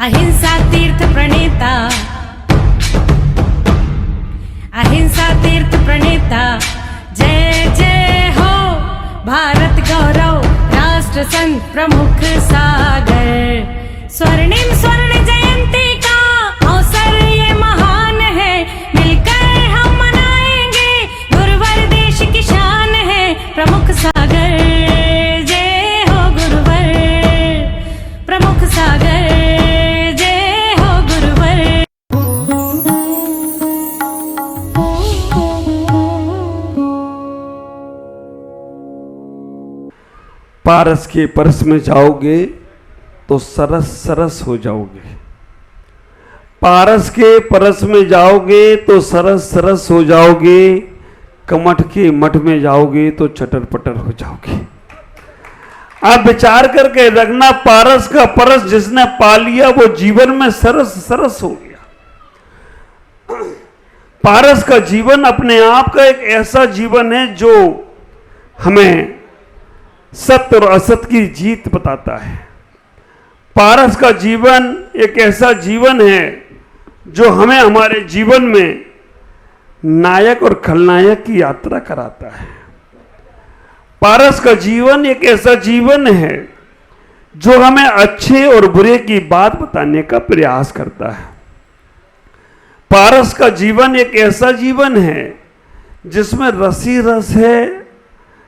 अहिंसा तीर्थ प्रणेता, अहिंसा तीर्थ प्रणेता, जय जय हो भारत गौरव राष्ट्र संत प्रमुख सागर। स्वर्णिम स्वर्ण जयंती का अवसर ये महान है, मिलकर हम मनाएंगे गुरुवर देश की शान है प्रमुख सागर। जय हो गुरुवर प्रमुख सागर, जय हो गुरुवर। पारस के परस में जाओगे तो सरस सरस हो जाओगे, पारस के परस में जाओगे तो सरस सरस हो जाओगे, कमठ के मठ में जाओगे तो चटर पटर हो जाओगे। आप विचार करके रखना, पारस का परस जिसने पा लिया वो जीवन में सरस सरस हो गया। पारस का जीवन अपने आप का एक ऐसा जीवन है जो हमें सत्य और असत की जीत बताता है। पारस का जीवन एक ऐसा जीवन है जो हमें हमारे जीवन में नायक और खलनायक की यात्रा कराता है। पारस का जीवन एक ऐसा जीवन है जो हमें अच्छे और बुरे की बात बताने का प्रयास करता है। पारस का जीवन एक ऐसा जीवन है जिसमें रसी रस है,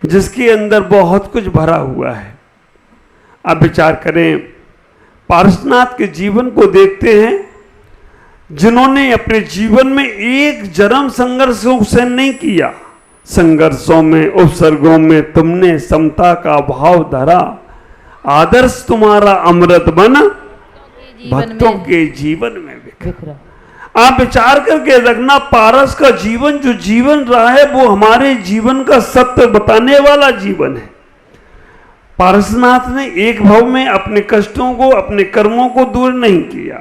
जिसके अंदर बहुत कुछ भरा हुआ है। आप विचार करें, पारसनाथ के जीवन को देखते हैं, जिन्होंने अपने जीवन में एक जन्म संघर्षों से नहीं किया। संघर्षों में, उपसर्गों में तुमने समता का भाव धरा, आदर्श तुम्हारा अमृत बन भक्तों के जीवन में बिखरा। आप विचार करके रखना, पारस का जीवन जो जीवन रहा है वो हमारे जीवन का सत्य बताने वाला जीवन है। पारसनाथ ने एक भाव में अपने कष्टों को, अपने कर्मों को दूर नहीं किया।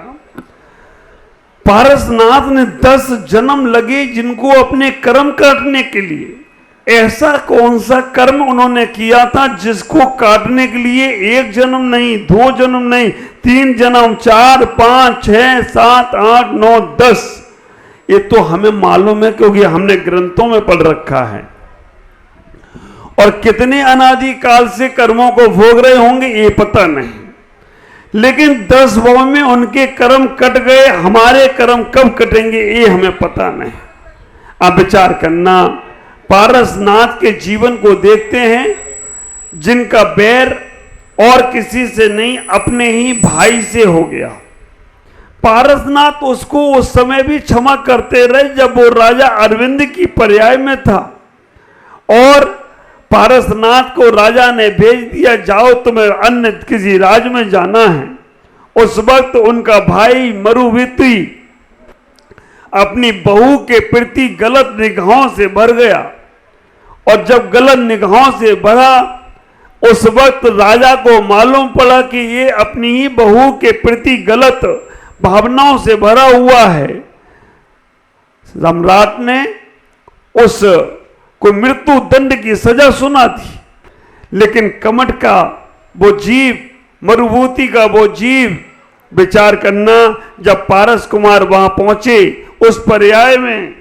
पारसनाथ ने 10 जन्म लगे जिनको अपने कर्म काटने के लिए। ऐसा कौन सा कर्म उन्होंने किया था जिसको काटने के लिए 1 जन्म नहीं, 2 जन्म नहीं, 3 जन्म, 4, 5, 6, 7, 8, 9, 10। ये तो हमें मालूम है क्योंकि हमने ग्रंथों में पढ़ रखा है। और कितने अनादि काल से कर्मों को भोग रहे होंगे ये पता नहीं, लेकिन 10 भाव में उनके कर्म कट गए। हमारे कर्म कब कटेंगे ये हमें पता नहीं। आप विचार करना, पारसनाथ के जीवन को देखते हैं, जिनका बैर और किसी से नहीं अपने ही भाई से हो गया। पारसनाथ उसको उस समय भी क्षमा करते रहे जब वो राजा अरविंद की पर्याय में था, और पारसनाथ को राजा ने भेज दिया, जाओ तुम्हें अन्य किसी राज्य में जाना है। उस वक्त उनका भाई मरुविती अपनी बहू के प्रति गलत निगाहों से भर गया, और जब गलत निगाहों से भरा उस वक्त राजा को मालूम पड़ा कि ये अपनी ही बहू के प्रति गलत भावनाओं से भरा हुआ है। सम्राट ने उस को मृत्यु दंड की सजा सुना थी, लेकिन कमठ का वो जीव, मरुभूति का वो जीव, विचार करना, जब पारस कुमार वहां पहुंचे उस पर्याय में,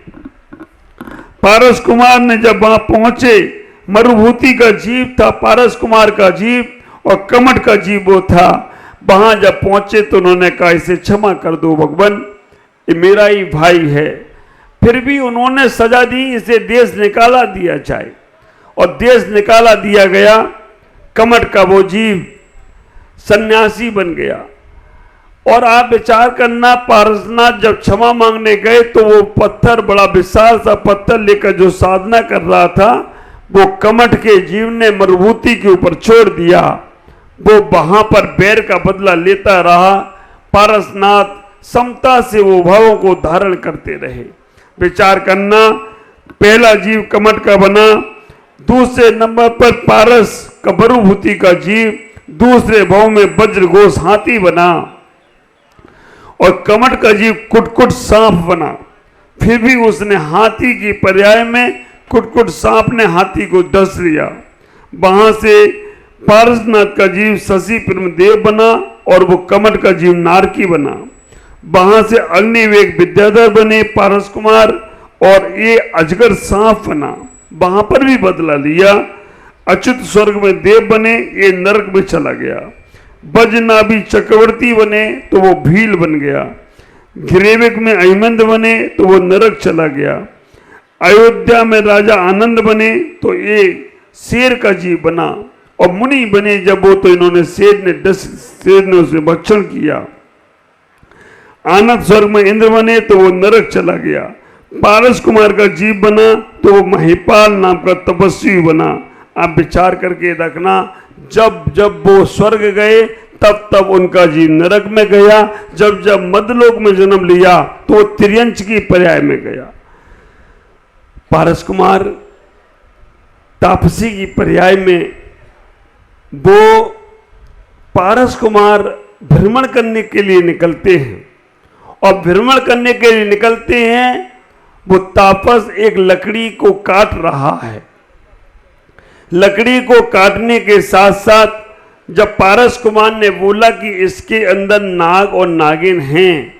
पारस कुमार ने जब वहां पहुंचे, मरुभूति का जीव था पारस कुमार का जीव, और कमठ का जीव वो था। वहां जब पहुंचे तो उन्होंने कहा इसे क्षमा कर दो भगवान, ये मेरा ही भाई है। फिर भी उन्होंने सजा दी, इसे देश निकाला दिया जाए, और देश निकाला दिया गया। कमठ का वो जीव सन्यासी बन गया। और आप विचार करना, पारसनाथ जब क्षमा मांगने गए तो वो पत्थर, बड़ा विशाल सा पत्थर लेकर जो साधना कर रहा था, वो कमठ के जीव ने मरुभूति के ऊपर छोड़ दिया। वो वहां पर बैर का बदला लेता रहा। पारसनाथ समता से वो भावों को धारण करते रहे। विचार करना, पहला जीव कमठ का बना, दूसरे नंबर पर पारस का मरुभूति का जीव, दूसरे भाव में वज्रघोष हाथी बना, और कमठ का जीव कुटकुट सांप बना। फिर भी उसने हाथी की पर्याय में कुटकुट सांप ने हाथी को डस लिया। वहां से पारसनाथ का जीव शशि ब्रह्मदेव बना और वो कमट का जीव नारकी बना। वहां से अग्निवेग विद्याधर बने पारस कुमार, और ये अजगर सांप बना, वहां पर भी बदला लिया। अच्युत स्वर्ग में देव बने, ये नरक में चला गया। बजनाभि चक्रवर्ती बने तो वो भील बन गया। गिरेविक में अहिमंद बने तो वो नरक चला गया। अयोध्या में राजा आनंद बने तो ये शेर का जीव बना, और मुनि बने जब वो तो इन्होंने शेर ने उसे भक्षण किया। आनंद स्वर्ग में इंद्र बने तो वो नरक चला गया। पारस कुमार का जीव बना तो वो महिपाल नाम का तपस्वी बना। आप विचार करके रखना, जब जब वो स्वर्ग गए तब तब उनका जीव नरक में गया, जब जब मध्यलोक में जन्म लिया तो वो त्रियंच की पर्याय में गया। पारस कुमार तापसी की पर्याय में, वो पारस कुमार भ्रमण करने के लिए निकलते हैं, और भ्रमण करने के लिए निकलते हैं, वो तापस एक लकड़ी को काट रहा है। लकड़ी को काटने के साथ साथ जब पारस कुमार ने बोला कि इसके अंदर नाग और नागिन हैं,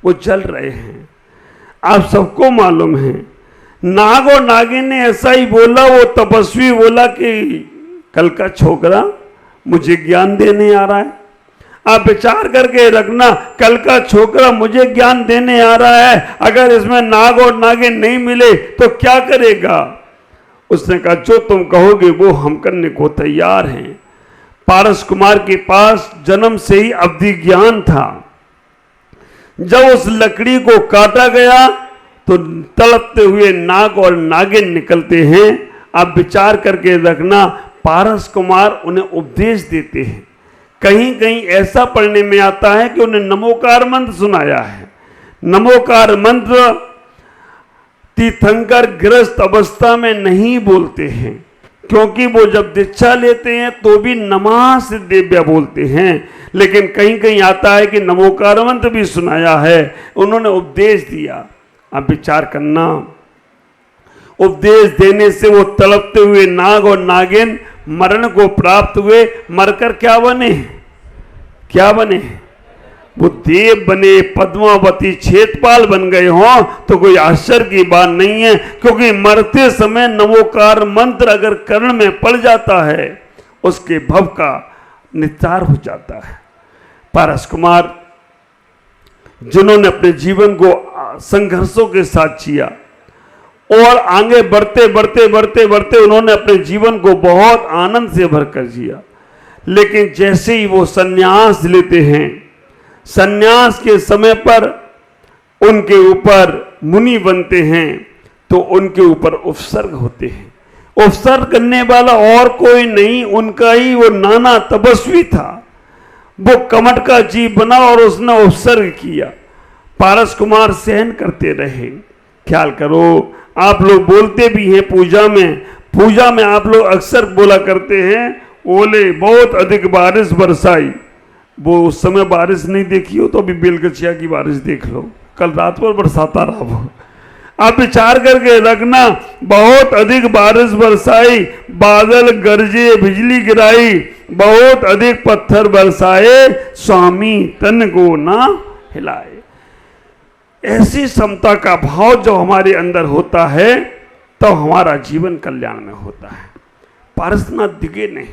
वो जल रहे हैं। आप सबको मालूम है, नाग और नागिन ने ऐसा ही बोला। वो तपस्वी बोला कि कल का छोकरा मुझे ज्ञान देने आ रहा है। आप विचार करके रखना, कल का छोकरा मुझे ज्ञान देने आ रहा है, अगर इसमें नाग और नागिन नहीं मिले तो क्या करेगा? उसने कहा जो तुम कहोगे वो हम करने को तैयार हैं। पारस कुमार के पास जन्म से ही अवधि ज्ञान था। जब उस लकड़ी को काटा गया तो तड़पते हुए नाग और नागिन निकलते हैं। आप विचार करके रखना, पारस कुमार उन्हें उपदेश देते हैं। कहीं कहीं ऐसा पढ़ने में आता है कि उन्हें नमोकार मंत्र सुनाया है। नमोकार मंत्र तीर्थंकर गृहस्थ अवस्था में नहीं बोलते हैं, क्योंकि वो जब दीक्षा लेते हैं तो भी नमः सिद्धेभ्य बोलते हैं। लेकिन कहीं कहीं आता है कि नमोकार मंत्र भी सुनाया है, उन्होंने उपदेश दिया। आप विचार करना, उपदेश देने से वो तड़पते हुए नाग और नागिन मरण को प्राप्त हुए। मरकर क्या बने? क्या बने? वो देव बने, पद्मावती क्षेत्रपाल बन गए हों तो कोई आश्चर्य की बात नहीं है, क्योंकि मरते समय नमोकार मंत्र अगर कर्ण में पड़ जाता है उसके भव का निस्तार हो जाता है। पारस कुमार जिन्होंने अपने जीवन को संघर्षों के साथ जिया और आगे बढ़ते बढ़ते बढ़ते बढ़ते उन्होंने अपने जीवन को बहुत आनंद से भरकर जिया, लेकिन जैसे ही वो संन्यास लेते हैं, संन्यास के समय पर उनके ऊपर मुनि बनते हैं तो उनके ऊपर उपसर्ग होते हैं। उपसर्ग करने वाला और कोई नहीं, उनका ही वो नाना तपस्वी था। वो कमट का जीव बना और उसने उपसर्ग किया। पारस कुमार सहन करते रहे। ख्याल करो, आप लोग बोलते भी हैं पूजा में आप लोग अक्सर बोला करते हैं, ओले बहुत अधिक बारिश बरसाई। वो उस समय बारिश नहीं देखी हो तो अभी बेलगछिया की बारिश देख लो, कल रात पर बरसाता रहा वो। आप विचार करके रखना, बहुत अधिक बारिश बरसाई, बादल गरजे बिजली गिराई, बहुत अधिक पत्थर बरसाए, स्वामी तन को ना हिलाए। ऐसी समता का भाव जो हमारे अंदर होता है तो हमारा जीवन कल्याण में होता है। पारसनाथ दिखे नहीं,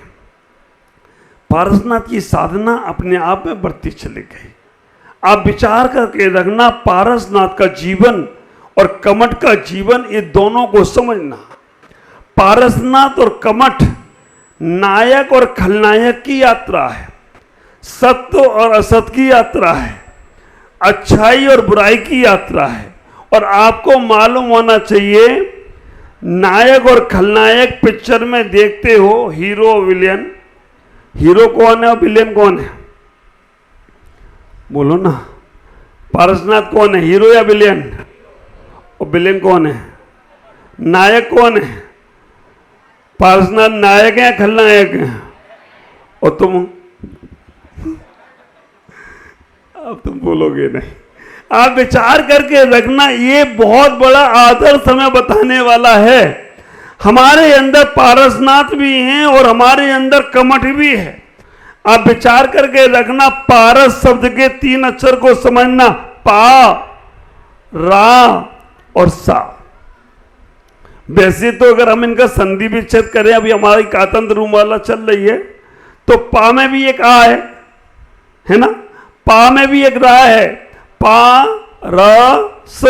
पारसनाथ की साधना अपने आप में बढ़ती चली गई। आप विचार करके रखना, पारसनाथ का जीवन और कमट का जीवन, ये दोनों को समझना। पारसनाथ और कमट नायक और खलनायक की यात्रा है, सत्य और असत्य की यात्रा है, अच्छाई और बुराई की यात्रा है। और आपको मालूम होना चाहिए, नायक और खलनायक पिक्चर में देखते हो, हीरो विलेन, हीरो कौन है और विलेन कौन है? बोलो ना, पारसनाथ कौन है, हीरो या विलेन? और विलेन कौन है? नायक कौन है? पारसनाथ नायक है खलनायक है? और तुम, अब तुम बोलोगे नहीं। आप विचार करके रखना, ये बहुत बड़ा आदर्श हमें बताने वाला है। हमारे अंदर पारसनाथ भी हैं और हमारे अंदर कमठ भी है। आप विचार करके रखना, पारस शब्द के 3 अक्षर को समझना, पा, रा और सा। वैसे तो अगर हम इनका संधि विच्छेद करें, अभी हमारी कातंत्र रूमाला चल रही है, तो पा में भी एक आ है ना, पा में भी एक रा है, पा र स।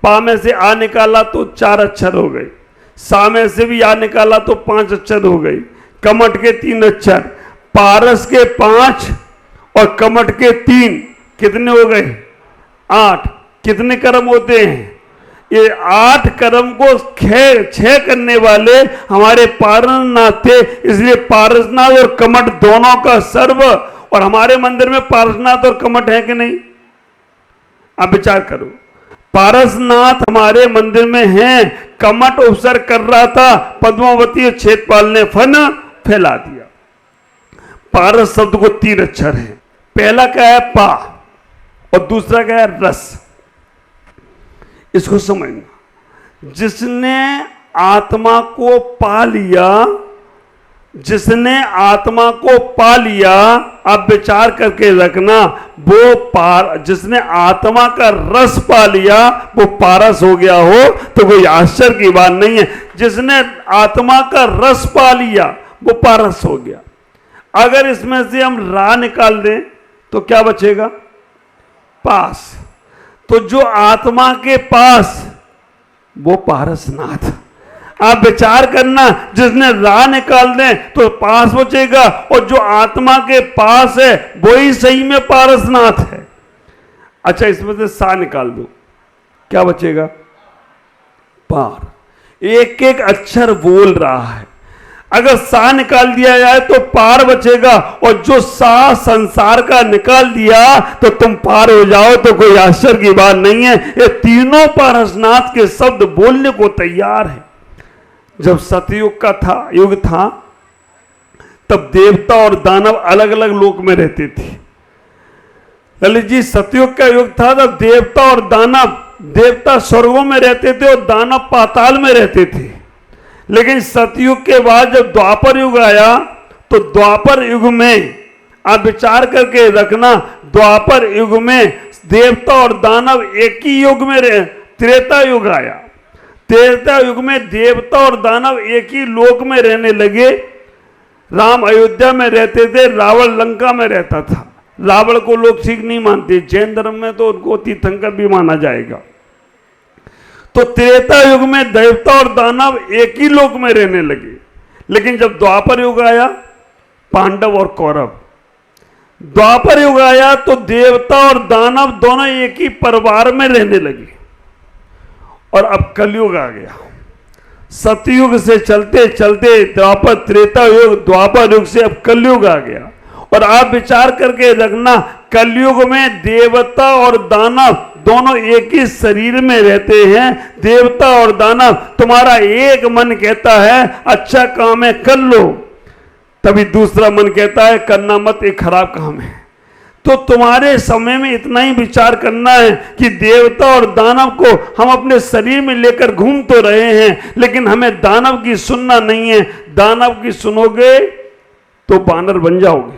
पा में से आ निकाला तो 4 अक्षर हो गए, सा में से भी आ निकाला तो 5 अक्षर हो गई, कमठ के 3 अक्षर, पारस के 5 और कमठ के 3, कितने हो गए? 8। कितने कर्म होते हैं? ये 8 कर्म को 6 करने वाले हमारे पारसनाथ थे, इसलिए पारसनाथ और कमठ दोनों का सर्व। और हमारे मंदिर में पारसनाथ और कमठ है कि नहीं? आप विचार करो, पारसनाथ हमारे मंदिर में है, कमठ उपसर्ग कर रहा था, पद्मावती और क्षेत्रपाल ने फन फैला दिया। पारस शब्द को 3 अक्षर है, पहला क्या है? पा, और दूसरा क्या है? रस। इसको समझना, जिसने आत्मा को पा लिया, जिसने आत्मा को पा लिया, आप विचार करके रखना, वो जिसने आत्मा का रस पा लिया वो पारस हो गया हो तो कोई आश्चर्य की बात नहीं है। जिसने आत्मा का रस पा लिया वो पारस हो गया। अगर इसमें से हम रा निकाल दें तो क्या बचेगा? पास। तो जो आत्मा के पास वो पारसनाथ। आप विचार करना, जिसने रा निकाल दें तो पास बचेगा, और जो आत्मा के पास है वही सही में पारसनाथ है। अच्छा, इसमें से सा निकाल दो, क्या बचेगा? पार। एक एक अक्षर बोल रहा है, अगर सा निकाल दिया जाए तो पार बचेगा, और जो सा संसार का निकाल दिया तो तुम पार हो जाओ, तो कोई आश्चर्य की बात नहीं है। ये तीनों पारसनाथ के शब्द बोलने को तैयार है। जब सतयुग का युग था तब देवता और दानव अलग अलग लोक में रहते थे। ललित जी, सतयुग का युग था तब देवता और दानव, देवता स्वर्गों में रहते थे और दानव पाताल में रहते थे। लेकिन सतयुग के बाद जब द्वापर युग आया तो द्वापर युग में, आप विचार करके रखना, द्वापर युग में देवता और दानव एक ही युग में रहे। त्रेता युग आया, त्रेता युग में देवता और दानव एक ही लोक में रहने लगे। राम अयोध्या में रहते थे, रावण लंका में रहता था। रावण को लोग ठीक नहीं मानते, जैन धर्म में तो उनको तीर्थंकर भी माना जाएगा। तो त्रेता युग में देवता और दानव एक ही लोक में रहने लगे। लेकिन जब द्वापर युग आया, पांडव और कौरव, द्वापर युग आया तो देवता और दानव दोनों एक ही परिवार में रहने लगे। और अब कलयुग आ गया। सतयुग से चलते चलते द्वापर, त्रेता युग, द्वापर युग से अब कलयुग आ गया। और आप विचार करके रखना, कलयुग में देवता और दानव दोनों एक ही शरीर में रहते हैं। देवता और दानव, तुम्हारा एक मन कहता है अच्छा काम है कर लो, तभी दूसरा मन कहता है करना मत, एक खराब काम है। तो तुम्हारे समय में इतना ही विचार करना है कि देवता और दानव को हम अपने शरीर में लेकर घूम तो रहे हैं, लेकिन हमें दानव की सुनना नहीं है। दानव की सुनोगे तो बानर बन जाओगे,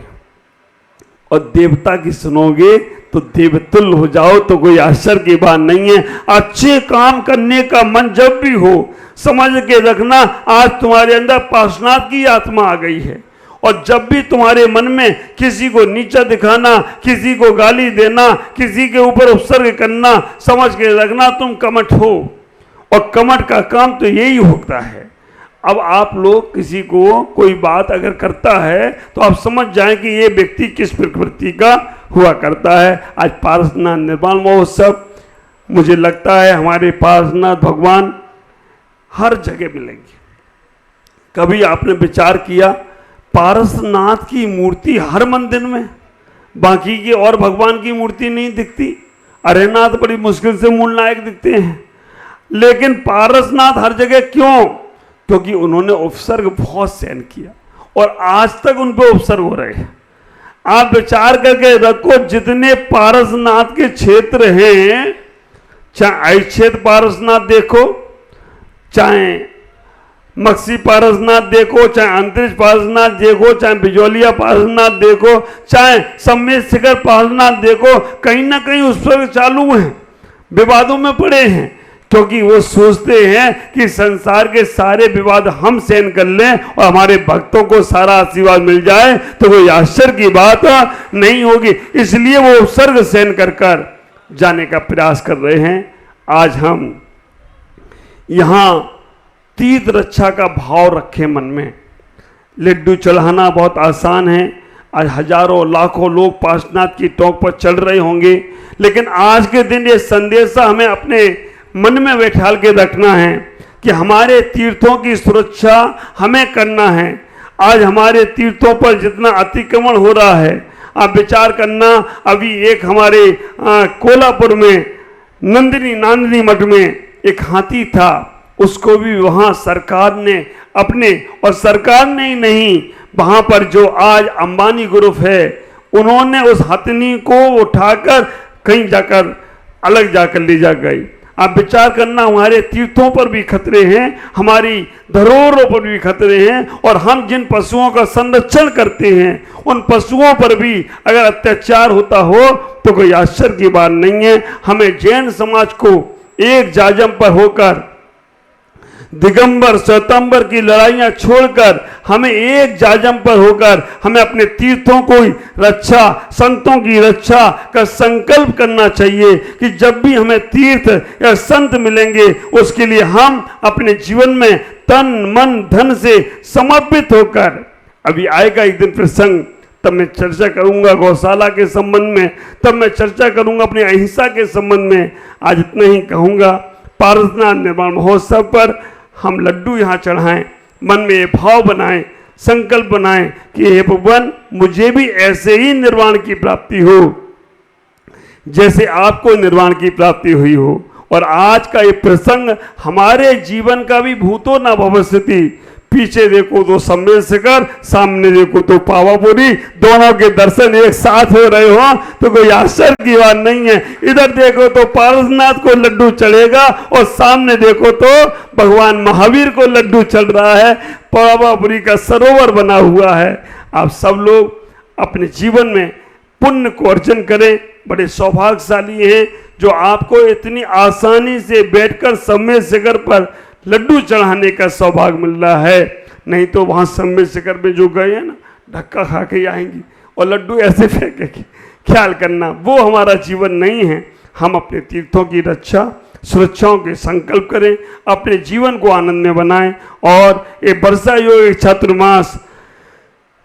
और देवता की सुनोगे तो देवतुल्य हो जाओ, तो कोई आश्चर्य की बात नहीं है। अच्छे काम करने का मन जब भी हो, समझ के रखना आज तुम्हारे अंदर पार्श्वनाथ की आत्मा आ गई है। और जब भी तुम्हारे मन में किसी को नीचा दिखाना, किसी को गाली देना, किसी के ऊपर उपसर्ग करना, समझ के रखना तुम कमठ हो। और कमठ का काम तो यही होता है। अब आप लोग किसी को कोई बात अगर करता है तो आप समझ जाएं कि ये व्यक्ति किस प्रकृति का हुआ करता है। आज पारसनाथ निर्वाण महोत्सव, मुझे लगता है हमारे पारसनाथ भगवान हर जगह मिलेंगे। कभी आपने विचार किया पारसनाथ की मूर्ति हर मंदिर में, बाकी की और भगवान की मूर्ति नहीं दिखती। अरेनाथ बड़ी मुश्किल से मूल नायक दिखते हैं, लेकिन पारसनाथ हर जगह। क्यों? क्योंकि उन्होंने उपसर्ग बहुत सहन किया और आज तक उन पे उपसर्ग हो रहे हैं। आप विचार करके रखो, जितने पारसनाथ के क्षेत्र हैं, चाहे आई क्षेत्र पारसनाथ देखो, चाहे मक्सी पारसनाथ देखो, चाहे अंतरिक्ष पारसनाथ देखो, चाहे बिजोलिया पारसनाथ देखो, चाहे सम्मेद शिखर पारसनाथ देखो, कहीं ना कहीं उस पर चालू हैं, विवादों में पड़े हैं, क्योंकि वो सोचते हैं कि संसार के सारे विवाद हम सहन कर लें और हमारे भक्तों को सारा आशीर्वाद मिल जाए तो कोई आश्चर्य की बात नहीं होगी। इसलिए वो उपसर्ग सहन कर जाने का प्रयास कर रहे हैं। आज हम यहाँ तीर्थ रक्षा का भाव रखें मन में। लड्डू चढ़ाना बहुत आसान है, आज हजारों लाखों लोग पार्श्वनाथ की टोक पर चढ़ रहे होंगे, लेकिन आज के दिन ये संदेशा हमें अपने मन में बैठाल के रखना है कि हमारे तीर्थों की सुरक्षा हमें करना है। आज हमारे तीर्थों पर जितना अतिक्रमण हो रहा है, आप विचार करना, अभी एक हमारे कोल्हापुर में नांदनी मठ में एक हाथी था, उसको भी वहाँ सरकार ने अपने, और सरकार ने ही नहीं, वहाँ पर जो आज अंबानी ग्रुप है उन्होंने उस हाथनी को उठाकर कहीं जाकर अलग जाकर ले जा गई। आप विचार करना, हमारे तीर्थों पर भी खतरे हैं, हमारी धरोहरों पर भी खतरे हैं, और हम जिन पशुओं का संरक्षण करते हैं उन पशुओं पर भी अगर अत्याचार होता हो तो कोई आश्चर्य की बात नहीं है। हमें जैन समाज को एक जाजम पर होकर, दिगंबर श्वेतांबर की लड़ाइयां छोड़कर, हमें एक जाजम पर होकर हमें अपने तीर्थों को रक्षा, संतों की रक्षा का संकल्प करना चाहिए कि जब भी हमें तीर्थ या संत मिलेंगे उसके लिए हम अपने जीवन में तन मन धन से समर्पित होकर, अभी आएगा एक दिन प्रसंग, तब मैं चर्चा करूंगा गौशाला के संबंध में, तब मैं चर्चा करूंगा अपनी अहिंसा के संबंध में। आज इतना ही कहूंगा, पारसनाथ निर्वाण महोत्सव पर हम लड्डू यहाँ चढ़ाएं, मन में ये भाव बनाएं, संकल्प बनाएं कि हे भगवान मुझे भी ऐसे ही निर्वाण की प्राप्ति हो जैसे आपको निर्वाण की प्राप्ति हुई हो। और आज का ये प्रसंग हमारे जीवन का भी भूतो न भविष्यति, पीछे देखो तो सम्मेद शिखर, सामने देखो तो पावापुरी, दोनों के दर्शन एक साथ हो रहे हो तो कोई आश्चर्य की बात नहीं है। इधर देखो तो पारसनाथ को लड्डू चढ़ेगा और सामने देखो तो भगवान महावीर को लड्डू चढ़ रहा है, पावापुरी का सरोवर बना हुआ है। आप सब लोग अपने जीवन में पुण्य को अर्जन करें, बड़े सौभाग्यशाली हैं जो आपको इतनी आसानी से बैठकर सम्मेद शिखर पर लड्डू चढ़ाने का सौभाग्य मिल रहा है। नहीं तो वहाँ सम्मेद शिखर पे जो गए हैं ना, धक्का खा के आएंगी और लड्डू ऐसे फेंकेंगे। ख्याल करना, वो हमारा जीवन नहीं है। हम अपने तीर्थों की रक्षा सुरक्षाओं के संकल्प करें, अपने जीवन को आनंद में बनाएं। और ये वर्षा योग चातुर्मास,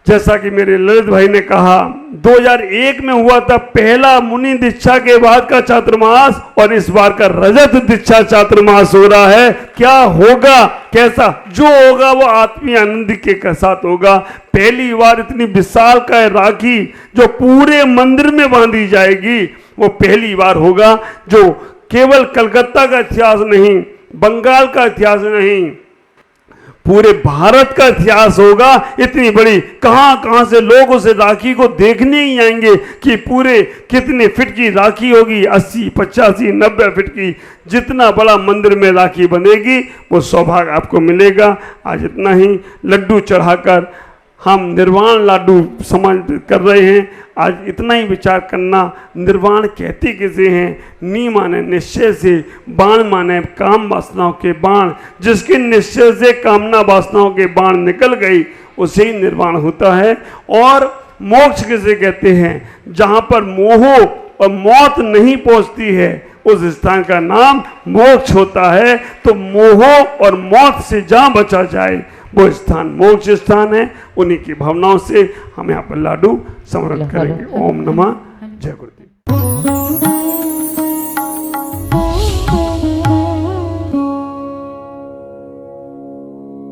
जैसा कि मेरे ललित भाई ने कहा, 2001 में हुआ था पहला मुनि दीक्षा के बाद का चातुर्मास, और इस बार का रजत दीक्षा चातुर्मास हो रहा है। क्या होगा, कैसा जो होगा वो आत्मीय आनंद के साथ होगा। पहली बार इतनी विशाल का राखी जो पूरे मंदिर में बांधी जाएगी, वो पहली बार होगा, जो केवल कलकत्ता का इतिहास नहीं, बंगाल का इतिहास नहीं, पूरे भारत का इतिहास होगा। इतनी बड़ी, कहां कहां से लोग उस राखी को देखने ही आएंगे कि पूरे कितने फीट की राखी होगी, 80, 85, 90 फीट की। जितना बड़ा मंदिर में राखी बनेगी वो सौभाग्य आपको मिलेगा। आज इतना ही, लड्डू चढ़ाकर हम निर्वाण लाडू समर्पित कर रहे हैं। आज इतना ही विचार करना, निर्वाण कहते किसे हैं? नी माने निश्चय से, बाण माने काम वासनाओं के बाण। जिसके निश्चय से कामना वासनाओं के बाण निकल गई उसे ही निर्वाण होता है। और मोक्ष किसे कहते हैं? जहाँ पर मोह और मौत नहीं पहुँचती है उस स्थान का नाम मोक्ष होता है। तो मोह और मौत से जहाँ बचा जाए वो स्थान मोक्ष स्थान है। उन्हीं की भावनाओं से हम यहाँ पर लाडू समर्पित करेंगे। ओम नमः जय गुरु।